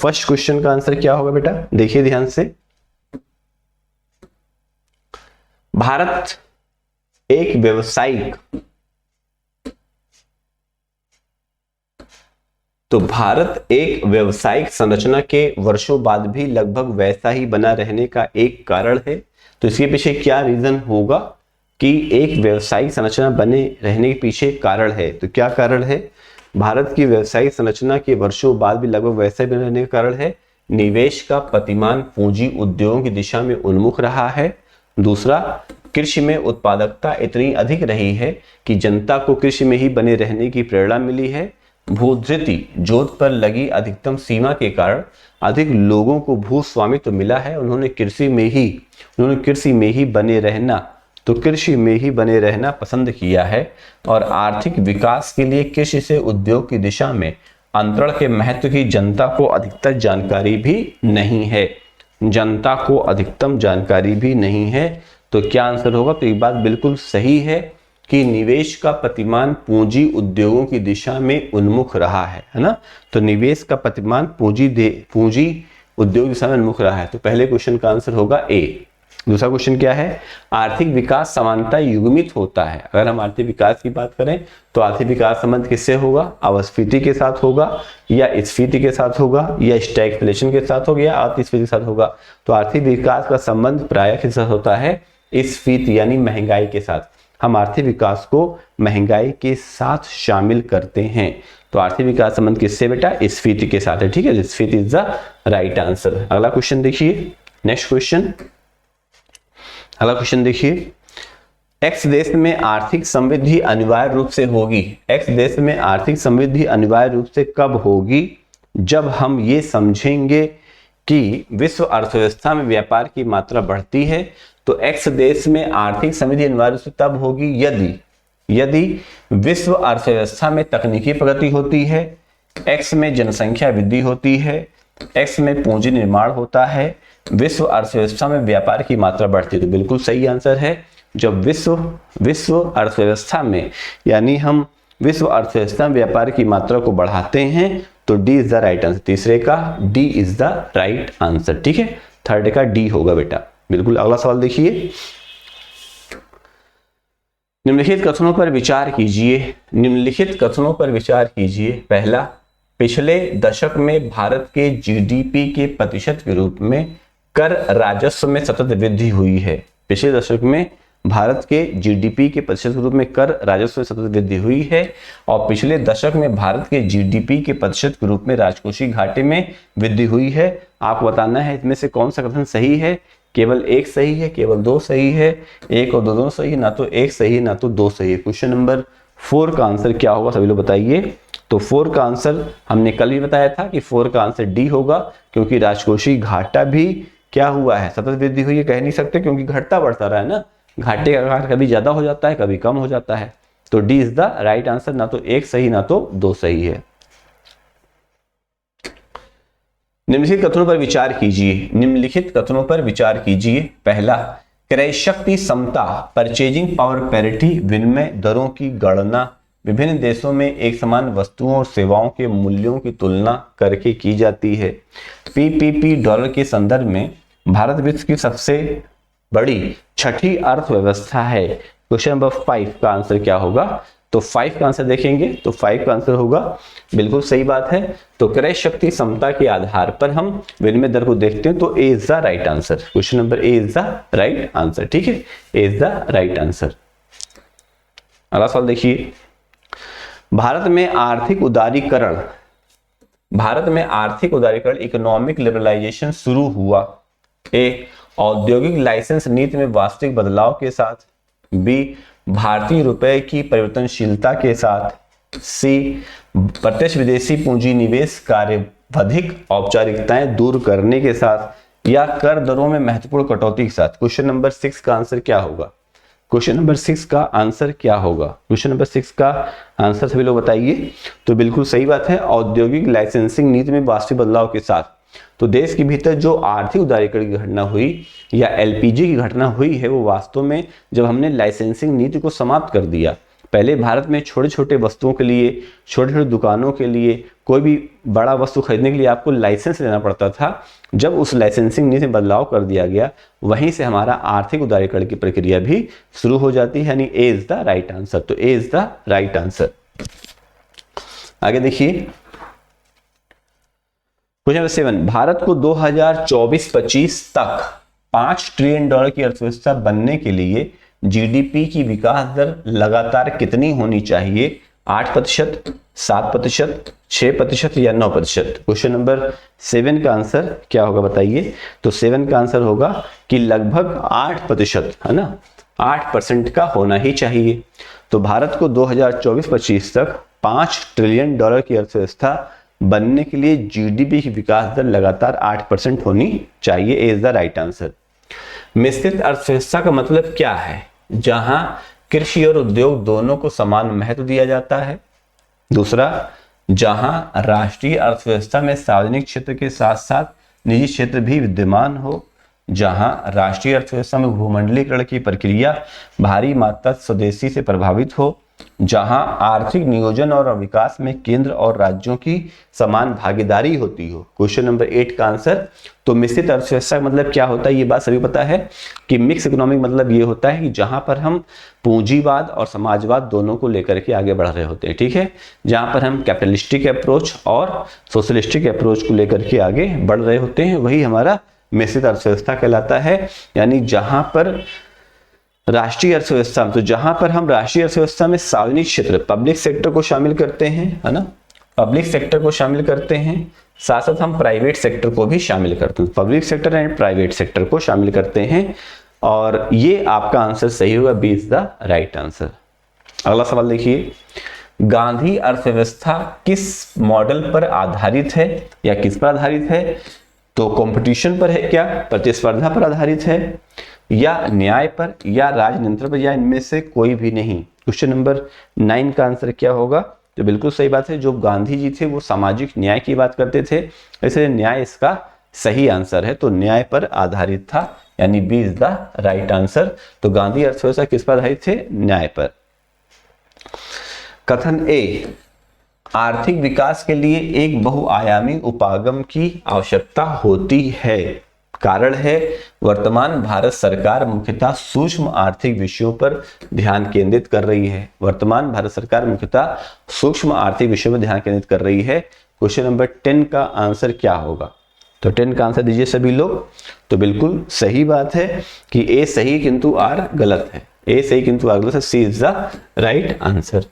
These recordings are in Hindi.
फर्स्ट क्वेश्चन का आंसर क्या होगा बेटा, देखिए ध्यान से। भारत एक व्यावसायिक, तो भारत एक व्यावसायिक संरचना के वर्षों बाद भी लगभग वैसा ही बना रहने का एक कारण है। तो इसके पीछे क्या रीजन होगा कि एक व्यावसायिक संरचना बने रहने के पीछे कारण है? तो क्या कारण है? भारत की व्यावसायिक संरचना के वर्षों बाद भी लगभग वैसा ही बने रहने का कारण है, निवेश का प्रतिमान पूंजी उद्योगों की दिशा में उन्मुख रहा है। दूसरा, कृषि में उत्पादकता इतनी अधिक रही है कि जनता को कृषि में ही बने रहने की प्रेरणा मिली है। भूधृति जोत पर लगी अधिकतम सीमा के कारण अधिक लोगों को भू स्वामित्व मिला है। उन्होंने कृषि में ही बने रहना, तो कृषि में ही बने रहना पसंद किया है। और आर्थिक विकास के लिए कृषि से उद्योग की दिशा में अंतरण के महत्व की जनता को अधिकतर जानकारी भी नहीं है। जनता को अधिकतम जानकारी भी नहीं है। तो क्या आंसर होगा? तो ये बात बिल्कुल सही है कि निवेश का प्रतिमान पूंजी उद्योगों की दिशा में उन्मुख रहा है ना। तो निवेश का प्रतिमान पूंजी उद्योग की दिशा में उन्मुख रहा है। तो पहले क्वेश्चन का आंसर होगा ए। दूसरा क्वेश्चन क्या है? आर्थिक विकास सामान्यतः युग्मित होता है। अगर हम आर्थिक विकास की बात करें तो आर्थिक विकास संबंध किससे होगा? अवस्फीति के साथ होगा, या स्फीति के साथ होगा, या स्टैगफ्लेशन के साथ होगा, या अतिस्फीति के साथ होगा। तो आर्थिक विकास का संबंध प्रायः किसके साथ होता है? स्फीति यानी महंगाई के साथ। हम आर्थिक विकास को महंगाई के साथ शामिल करते हैं। तो आर्थिक विकास संबंध किससे बेटा? स्फीति के साथ है। ठीक है, स्फीति इज द राइट आंसर। अगला क्वेश्चन देखिए, नेक्स्ट क्वेश्चन। अगला क्वेश्चन देखिए, एक्स देश में आर्थिक समृद्धि अनिवार्य रूप से होगी। एक्स देश में आर्थिक समृद्धि अनिवार्य रूप से कब होगी? जब हम ये समझेंगे कि विश्व अर्थव्यवस्था में व्यापार की मात्रा बढ़ती है। तो एक्स देश में आर्थिक समृद्धि अनिवार्य रूप से तब होगी यदि विश्व अर्थव्यवस्था में तकनीकी प्रगति होती है, एक्स में जनसंख्या वृद्धि होती है, एक्स में पूंजी निर्माण होता है, विश्व अर्थव्यवस्था में व्यापार की मात्रा बढ़ती है। तो बिल्कुल सही आंसर है, जब विश्व अर्थव्यवस्था में, यानी हम विश्व अर्थव्यवस्था में व्यापार की मात्रा को बढ़ाते हैं। तो D is the right answer. तीसरे का D is the right answer. ठीक है, थर्ड का डी होगा बेटा बिल्कुल। अगला सवाल देखिए, निम्नलिखित कथनों पर विचार कीजिए। निम्नलिखित कथनों पर विचार कीजिए। पहला, पिछले दशक में भारत के जीडीपी के प्रतिशत के रूप में कर राजस्व में सतत वृद्धि हुई है। पिछले दशक में भारत के जीडीपी के प्रतिशत के रूप में कर राजस्व में सतत वृद्धि हुई है। और पिछले दशक में भारत के जीडीपी के प्रतिशत के रूप में राजकोषीय घाटे में वृद्धि हुई है। आपको बताना है इसमें से कौन सा कथन सही है। केवल एक सही है, केवल दो सही है, एक और दो सही है, ना तो एक सही है ना तो दो सही है। क्वेश्चन नंबर 4 का आंसर क्या होगा सभी लोग बताइए। तो 4 का आंसर हमने कल भी बताया था कि 4 का आंसर डी होगा, क्योंकि राजकोषीय घाटा भी क्या हुआ है? सतत वृद्धि हुई है। कह नहीं सकते क्योंकि घटता बढ़ता रहा है ना। घाटे का आकार कभी ज्यादा हो जाता है, कभी कम हो जाता है। तो D is the right answer, ना तो एक सही ना तो दो सही है। निम्नलिखित कथनों पर विचार कीजिए। निम्नलिखित कथनों पर विचार कीजिए। पहला, क्रय शक्ति समता परचेजिंग पावर पैरिटी विनिमय दरों की गणना विभिन्न देशों में एक समान वस्तुओं और सेवाओं के मूल्यों की तुलना करके की जाती है। पीपीपी डॉलर के संदर्भ में भारत विश्व की सबसे बड़ी छठी अर्थव्यवस्था है। क्वेश्चन नंबर 5 का आंसर क्या होगा? तो 5 का आंसर देखेंगे तो 5 का आंसर होगा, बिल्कुल सही बात है। तो क्रय शक्ति समता के आधार पर हम विनिमय दर को देखते हैं। तो A is the right answer. Question number A is the right answer. ठीक है, A is the right answer. अगला सवाल देखिए, भारत में आर्थिक उदारीकरण इकोनॉमिक लिबरलाइजेशन शुरू हुआ। ए, औद्योगिक लाइसेंस नीति में वास्तविक बदलाव के साथ। बी, भारतीय रुपए की परिवर्तनशीलता के साथ। सी, प्रत्यक्ष विदेशी पूंजी निवेश कार्यवधिक औपचारिकताएं दूर करने के साथ। या कर दरों में महत्वपूर्ण कटौती के साथ। क्वेश्चन नंबर 6 का आंसर क्या होगा? क्वेश्चन नंबर 6 का आंसर क्या होगा? क्वेश्चन नंबर 6 का आंसर सभी लोग बताइए। तो बिल्कुल सही बात है, औद्योगिक लाइसेंसिंग नीति में वास्तविक बदलाव के साथ। तो देश के भीतर जो आर्थिक उदारीकरण की घटना हुई या एलपीजी की घटना हुई है, वो वास्तव में जब हमने लाइसेंसिंग नीति को समाप्त कर दिया। पहले भारत में छोटे छोटे वस्तुओं के लिए, छोटे छोटे दुकानों के लिए, कोई भी बड़ा वस्तु खरीदने के लिए आपको लाइसेंस लेना पड़ता था। जब उस लाइसेंसिंग नीति में बदलाव कर दिया गया, वहीं से हमारा आर्थिक उदारीकरण की प्रक्रिया भी शुरू हो जाती है, यानी ए इज द राइट आंसर। तो A is the right answer. आगे देखिए क्वेश्चन नंबर 7, भारत को 2024-25 तक $5 ट्रिलियन की अर्थव्यवस्था बनने के लिए जीडीपी की विकास दर लगातार कितनी होनी चाहिए? 8%, 7%, 6% या 9%? क्वेश्चन नंबर 7 का आंसर क्या होगा बताइए? तो 7 का आंसर होगा कि लगभग 8%, है ना, 8% का होना ही चाहिए। तो भारत को 2024-25 तक $5 ट्रिलियन की अर्थव्यवस्था बनने के लिए जीडीपी की विकास दर लगातार 8% होनी चाहिए। ए इज द राइट आंसर। मिश्रित अर्थव्यवस्था का मतलब क्या है? जहां कृषि और उद्योग दोनों को समान महत्व दिया जाता है। दूसरा, जहां राष्ट्रीय अर्थव्यवस्था में सार्वजनिक क्षेत्र के साथ साथ निजी क्षेत्र भी विद्यमान हो। जहां राष्ट्रीय अर्थव्यवस्था में भूमंडलीकरण की प्रक्रिया भारी मात्रा स्वदेशी से प्रभावित हो। जहां आर्थिक नियोजन और विकास में केंद्र और राज्यों की समान भागीदारी होती हो। क्वेश्चन नंबर 8 का आंसर। तो मिश्रित अर्थव्यवस्था मतलब क्या होता है, ये बात सभी पता है कि मिक्स इकोनॉमिक मतलब ये होता है कि जहां पर हम पूंजीवाद और समाजवाद दोनों को लेकर के आगे बढ़ रहे होते हैं, ठीक है। जहां पर हम कैपिटलिस्टिक अप्रोच और सोशलिस्टिक अप्रोच को लेकर के आगे बढ़ रहे होते हैं, वही हमारा मिश्रित अर्थव्यवस्था कहलाता है। यानी जहां पर राष्ट्रीय अर्थव्यवस्था, तो जहां पर हम राष्ट्रीय अर्थव्यवस्था में सार्वजनिक क्षेत्र, पब्लिक सेक्टर को शामिल करते हैं, है ना, पब्लिक सेक्टर को शामिल करते हैं, साथ साथ हम प्राइवेट सेक्टर को भी शामिल करते हैं। Public sector and private sector को शामिल करते हैं, और ये आपका आंसर सही होगा, B is the right answer. अगला सवाल देखिए, गांधी अर्थव्यवस्था किस मॉडल पर आधारित है या किस पर आधारित है? तो कंपटीशन पर है क्या, प्रतिस्पर्धा पर आधारित है, या न्याय पर, या राजतंत्र पर, या इनमें से कोई भी नहीं? क्वेश्चन नंबर 9 का आंसर क्या होगा? तो बिल्कुल सही बात है, जो गांधी जी थे वो सामाजिक न्याय की बात करते थे, इसलिए न्याय इसका सही आंसर है। तो न्याय पर आधारित था, यानी B is the right answer. तो गांधी अर्थव्यवस्था किस पर आधारित थे? न्याय पर। कथन ए, आर्थिक विकास के लिए एक बहुआयामी उपागम की आवश्यकता होती है। कारण है, वर्तमान भारत सरकार मुख्यतः सूक्ष्म आर्थिक विषयों पर ध्यान केंद्रित कर रही है। वर्तमान भारत सरकार मुख्यतः सूक्ष्म आर्थिक विषयों पर ध्यान केंद्रित कर रही है। क्वेश्चन नंबर 10 का आंसर क्या होगा? तो 10 का आंसर दीजिए सभी लोग। तो बिल्कुल सही बात है कि ए सही किंतु आर गलत है। ए सही किंतु आर गलत है, C is the right answer.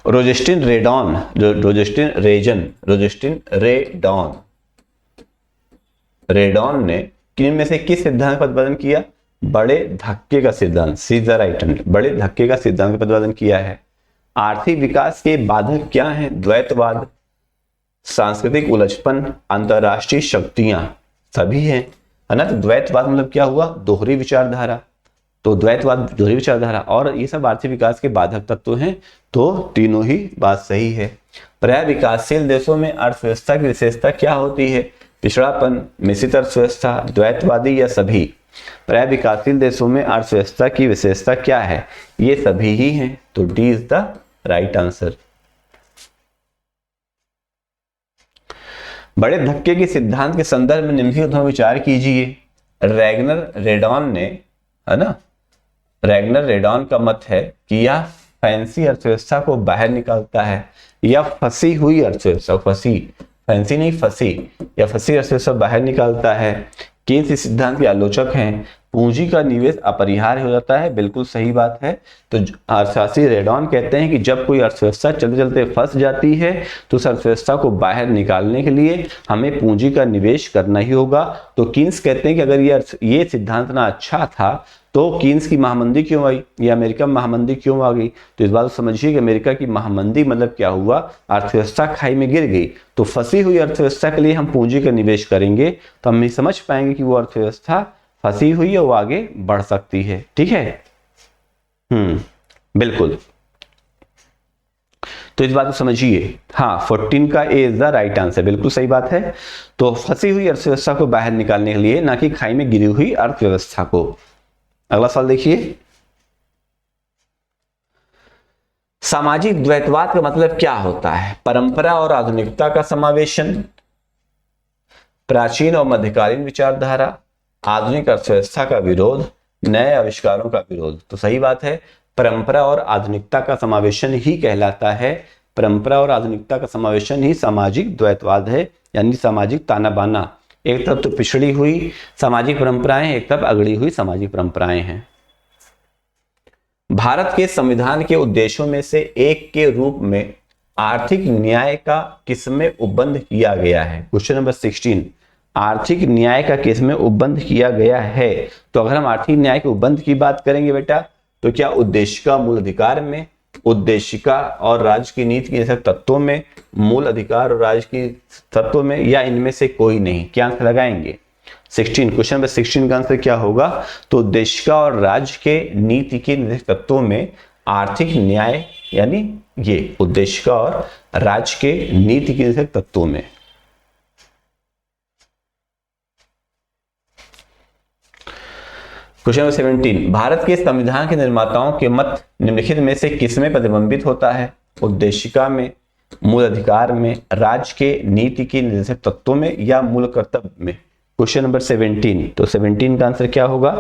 रोजेस्टिन रेडॉन ने किन में से किस सिद्धांत का प्रतिपादन किया? बड़े धक्के का सिद्धांत, सी इज द राइट आंसर। बड़े धक्के का सिद्धांत का प्रतिपादन किया है। आर्थिक विकास के बाधक क्या हैं? द्वैतवाद, सांस्कृतिक उलझपन, अंतरराष्ट्रीय शक्तियां, सभी हैं, है ना। तो द्वैतवाद मतलब क्या हुआ? दोहरी विचारधारा। तो द्वैतवाद, दोहरी विचारधारा, और ये सब आर्थिक विकास के बाधक तत्व हैं। तो तीनों ही बात सही है। प्राय विकासशील देशों में अर्थव्यवस्था की विशेषता क्या होती है? पिछड़ापन, मिश्रित अर्थव्यवस्था, द्वैतवादी, या सभी? प्राय विकासशील देशों में अर्थव्यवस्था की विशेषता क्या है? ये सभी ही हैं। तो D is the right answer. बड़े धक्के के सिद्धांत के संदर्भ में निम्नलिखित में विचार कीजिए। रैगनर रेडॉन ने, है ना, रैगनर रेडॉन का मत है कि यह फैंसी अर्थव्यवस्था को बाहर निकालता है, या फंसी हुई अर्थव्यवस्था, फैंसी नहीं फंसी, या फंसी अर्थव्यवस्था बाहर निकालता है। केन्स इस सिद्धांत के आलोचक हैं। पूंजी का निवेश अपरिहार्य हो जाता है, बिल्कुल सही बात है। तो अर्थशास्त्री रेडॉन कहते हैं कि जब कोई अर्थव्यवस्था चलते चलते फंस जाती है तो उस अर्थव्यवस्था को बाहर निकालने के लिए हमें पूंजी का निवेश करना ही होगा। तो कीन्स कहते हैं कि अगर ये सिद्धांत ना अच्छा था तो कीन्स की महामंदी क्यों आई, या अमेरिका में महामंदी क्यों आ गई? तो इस बात को समझिए कि अमेरिका की महामंदी मतलब क्या हुआ? अर्थव्यवस्था खाई में गिर गई। तो फंसी हुई अर्थव्यवस्था के लिए हम पूंजी का निवेश करेंगे तो हम ये समझ पाएंगे कि वो अर्थव्यवस्था फंसी हुई है, वो आगे बढ़ सकती है। ठीक है, बिल्कुल। तो इस बात को समझिए। हाँ, 14 का A is the right answer, बिल्कुल सही बात है। तो फंसी हुई अर्थव्यवस्था को बाहर निकालने के लिए, ना कि खाई में गिरी हुई अर्थव्यवस्था को। अगला सवाल देखिए, सामाजिक द्वैतवाद का मतलब क्या होता है? परंपरा और आधुनिकता का समावेशन, प्राचीन और मध्यकालीन विचारधारा, आधुनिक अर्थव्यवस्था का विरोध, नए आविष्कारों का विरोध। तो सही बात है, परंपरा और आधुनिकता का समावेशन ही कहलाता है। परंपरा और आधुनिकता का समावेशन ही सामाजिक द्वैतवाद है, यानी सामाजिक ताना बाना। एक तरफ तो पिछड़ी हुई सामाजिक परंपराएं, एक तरफ अगड़ी हुई सामाजिक परंपराएं हैं। भारत के संविधान के उद्देश्यों में से एक के रूप में आर्थिक न्याय का किसमें उपबंध किया गया है? क्वेश्चन नंबर 16, आर्थिक न्याय का किसमें उपबंध किया गया है? तो अगर हम आर्थिक न्याय के उपबंध की बात करेंगे बेटा, तो क्या उद्देशिका मूल अधिकार में, उद्देशिका और राज्य की नीति के तत्वों में, मूल अधिकार और राज्य की तत्वों में, या इनमें से कोई नहीं? क्या आंसर लगाएंगे? 16, क्वेश्चन नंबर 16 का आंसर क्या होगा? तो उद्देशिका और राज्य के नीति के निर्देशक तत्वों में आर्थिक न्याय, यानी ये उद्देशिका और राज्य के नीति के निर्देशक तत्वों में। क्वेश्चन नंबर 17, भारत के संविधान के निर्माताओं के मत निम्नलिखित में से किसमें प्रतिबिंबित होता है? उद्देशिका में, मूल अधिकार में, राज्य के नीति के निर्देशक तत्वों में, या मूल कर्तव्य में? क्वेश्चन नंबर 17, तो 17 का आंसर क्या होगा?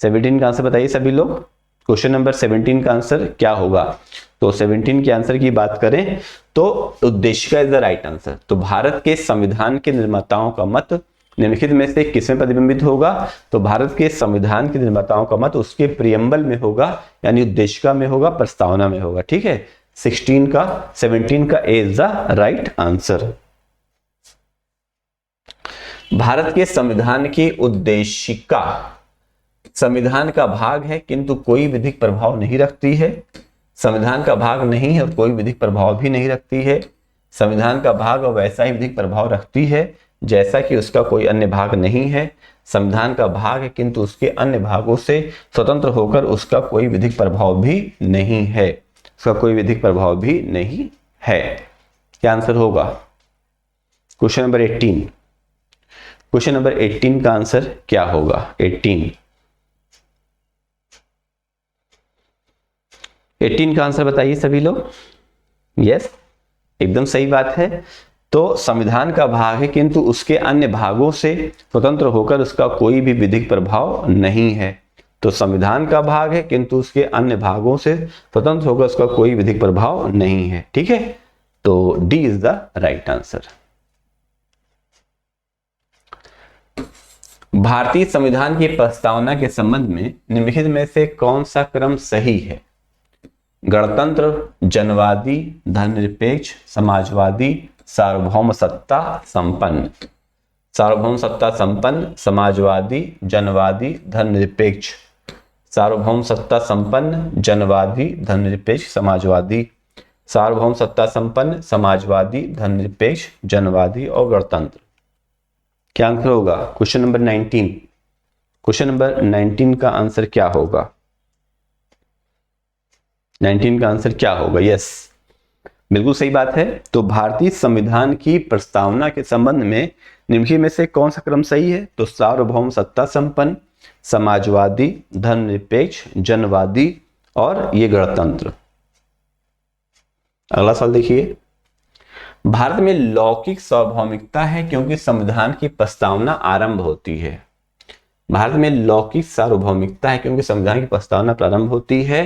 17 का आंसर बताइए सभी लोग। क्वेश्चन नंबर 17 का आंसर क्या होगा? तो 17 के आंसर की बात करें तो उद्देशिका इज द राइट आंसर। तो भारत के संविधान के निर्माताओं का मत निम्नलिखित में से किसमें प्रतिबिंबित होगा? तो भारत के संविधान के निर्माताओं का मत उसके प्रियम्बल में होगा, यानी उद्देशिका में होगा, प्रस्तावना में होगा। ठीक है, 17 का A is the right answer. Bharat के संविधान की उद्देशिका संविधान का भाग है किंतु कोई विधिक प्रभाव नहीं रखती है। संविधान का भाग नहीं है और कोई विधिक प्रभाव भी नहीं रखती है। संविधान का भाग और वैसा ही विधिक प्रभाव रखती है जैसा कि उसका कोई अन्य भाग नहीं है। संविधान का भाग है किंतु उसके अन्य भागों से स्वतंत्र होकर उसका कोई विधिक प्रभाव भी नहीं है। उसका कोई विधिक प्रभाव भी नहीं है। क्या आंसर होगा? Question number 18। क्वेश्चन नंबर 18 का आंसर क्या होगा? 18 का आंसर बताइए सभी लोग। यस, एकदम सही बात है। तो संविधान का भाग है किंतु उसके अन्य भागों से स्वतंत्र होकर उसका कोई भी विधिक प्रभाव नहीं है। तो संविधान का भाग है किंतु उसके अन्य भागों से स्वतंत्र होकर उसका कोई विधिक प्रभाव नहीं है। ठीक है, तो D is the right answer. भारतीय संविधान की प्रस्तावना के संबंध में निम्नलिखित में से कौन सा क्रम सही है? गणतंत्र, जनवादी, धर्मनिरपेक्ष, समाजवादी, सार्वभौम सत्ता संपन्न। सार्वभौम सत्ता संपन्न, समाजवादी, जनवादी, धर्मनिरपेक्ष। सार्वभौम सत्ता संपन्न, जनवादी, धर्मनिरपेक्ष, समाजवादी। सार्वभौम सत्ता संपन्न, समाजवादी, धर्मनिरपेक्ष, जनवादी और गणतंत्र। क्या आंसर होगा? Question number 19। क्वेश्चन नंबर 19 का आंसर क्या होगा? 19 का आंसर क्या होगा? यस, बिल्कुल सही बात है। तो भारतीय संविधान की प्रस्तावना के संबंध में निम्नलिखित में से कौन सा क्रम सही है? तो सार्वभौम सत्ता संपन्न, समाजवादी, धर्मनिरपेक्ष, जनवादी और ये गणतंत्र। अगला सवाल देखिए, भारत में लौकिक सार्वभौमिकता है क्योंकि संविधान की प्रस्तावना आरंभ होती है। भारत में लौकिक सार्वभौमिकता है क्योंकि संविधान की प्रस्तावना प्रारंभ होती है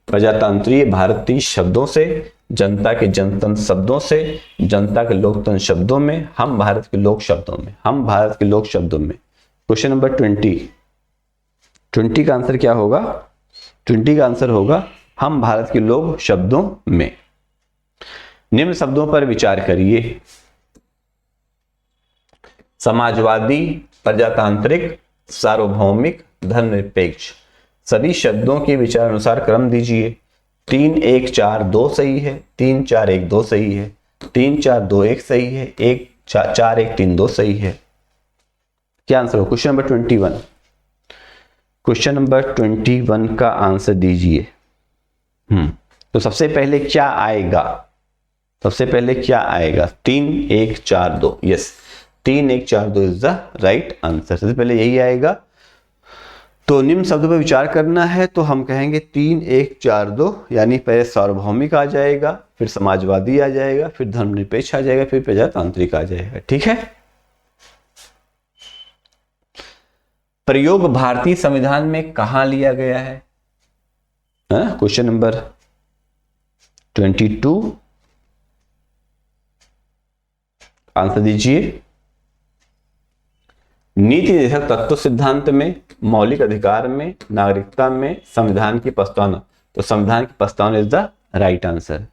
प्रजातंत्रीय भारतीय शब्दों से, जनता के जनतंत्र शब्दों से, जनता के लोकतंत्र शब्दों में, हम भारत के लोक शब्दों में। हम भारत के लोक शब्दों में। क्वेश्चन नंबर 20 का आंसर क्या होगा? 20 का आंसर होगा हम भारत के लोक शब्दों में। निम्न शब्दों पर विचार करिए। समाजवादी, प्रजातांत्रिक, सार्वभौमिक, धर्मनिरपेक्ष। सभी शब्दों के विचार अनुसार क्रम दीजिए। 3 1 4 2 सही है, 3 4 1 2 सही है, 3 4 2 1 सही है, 1 4 1 3 2 सही है। क्या आंसर हो? Question number 21। क्वेश्चन नंबर 21 का आंसर दीजिए। तो सबसे पहले क्या आएगा? सबसे पहले क्या आएगा? 3 1 4 2। Yes, 3 1 4 2 is the right answer. सबसे पहले यही आएगा। तो निम्न शब्दों पर विचार करना है तो हम कहेंगे 3 1 4 2, यानी पहले सार्वभौमिक आ जाएगा, फिर समाजवादी आ जाएगा, फिर धर्मनिरपेक्ष आ जाएगा, फिर प्रजातांत्रिक आ जाएगा। ठीक है। प्रयोग भारतीय संविधान में कहां लिया गया है? क्वेश्चन नंबर 22, आंसर दीजिए। नीति निर्देशक तत्व सिद्धांत में, मौलिक अधिकार में, नागरिकता में, संविधान की प्रस्तावना। तो संविधान की प्रस्तावना इज द राइट आंसर।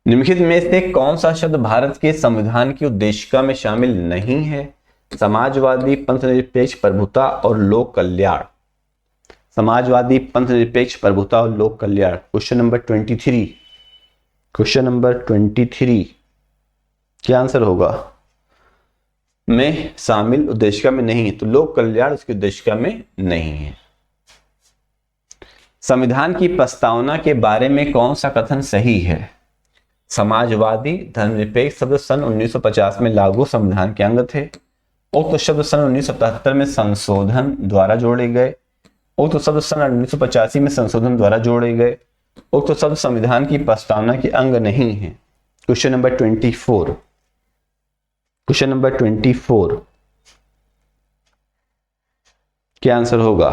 निम्नलिखित में से कौन सा शब्द भारत के संविधान की उद्देशिका में शामिल नहीं है? समाजवादी, पंथनिरपेक्ष, प्रभुता और लोक कल्याण। समाजवादी, पंथनिरपेक्ष, प्रभुता और लोक कल्याण। क्वेश्चन नंबर 23, क्वेश्चन नंबर 23 क्या आंसर होगा? में शामिल उद्देशिका में नहीं है, तो लोक कल्याण उसकी उद्देशिका में नहीं है। संविधान की प्रस्तावना के बारे में कौन सा कथन सही है? समाजवादी, धर्मनिरपेक्ष शब्द सन 1950 में लागू संविधान के अंग थे। उक्त शब्द सन 1977 में संशोधन द्वारा जोड़े गए। उक्त शब्द सन 1985 में संशोधन द्वारा जोड़े गए। उक्त शब्द संविधान की प्रस्तावना के अंग नहीं है। क्वेश्चन नंबर 24, क्वेश्चन नंबर 24 क्या आंसर होगा?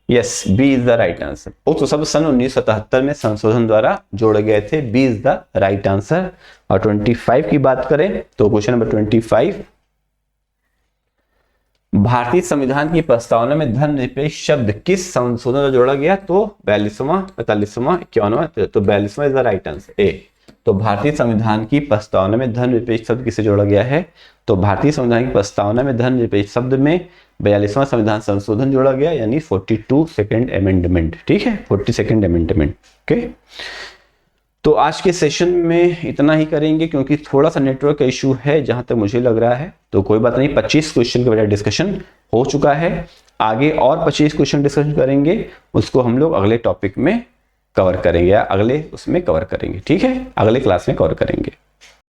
Yes, B is the right answer. उक्त शब्द सन 1977 में संशोधन द्वारा जोड़े गए थे। B is the right answer. और 25 की बात करें तो क्वेश्चन नंबर 25, भारतीय संविधान की प्रस्तावना में धर्मनिरपेक्ष शब्द किस संशोधन द्वारा जोड़ा गया? तो 42वां, 45वां, 51वां। तो 42वां इज द राइट आंसर, ए। तो भारतीय संविधान की प्रस्तावना में धर्मनिरपेक्ष शब्द किसे जोड़ा गया है? तो भारतीय संविधान की प्रस्तावना में धर्मनिरपेक्ष शब्द में 42वां संविधान संशोधन जोड़ा गया, यानी 42 सेकेंड अमेंडमेंट। ठीक है, 42 अमेंडमेंट। ओके, तो आज के सेशन में इतना ही करेंगे क्योंकि थोड़ा सा नेटवर्क का इशू है जहां तक मुझे लग रहा है। तो कोई बात नहीं, 25 क्वेश्चन के बजाय डिस्कशन हो चुका है। आगे और 25 क्वेश्चन डिस्कशन करेंगे, उसको हम लोग अगले टॉपिक में कवर करेंगे या अगले उसमें कवर करेंगे। ठीक है, अगले क्लास में कवर करेंगे।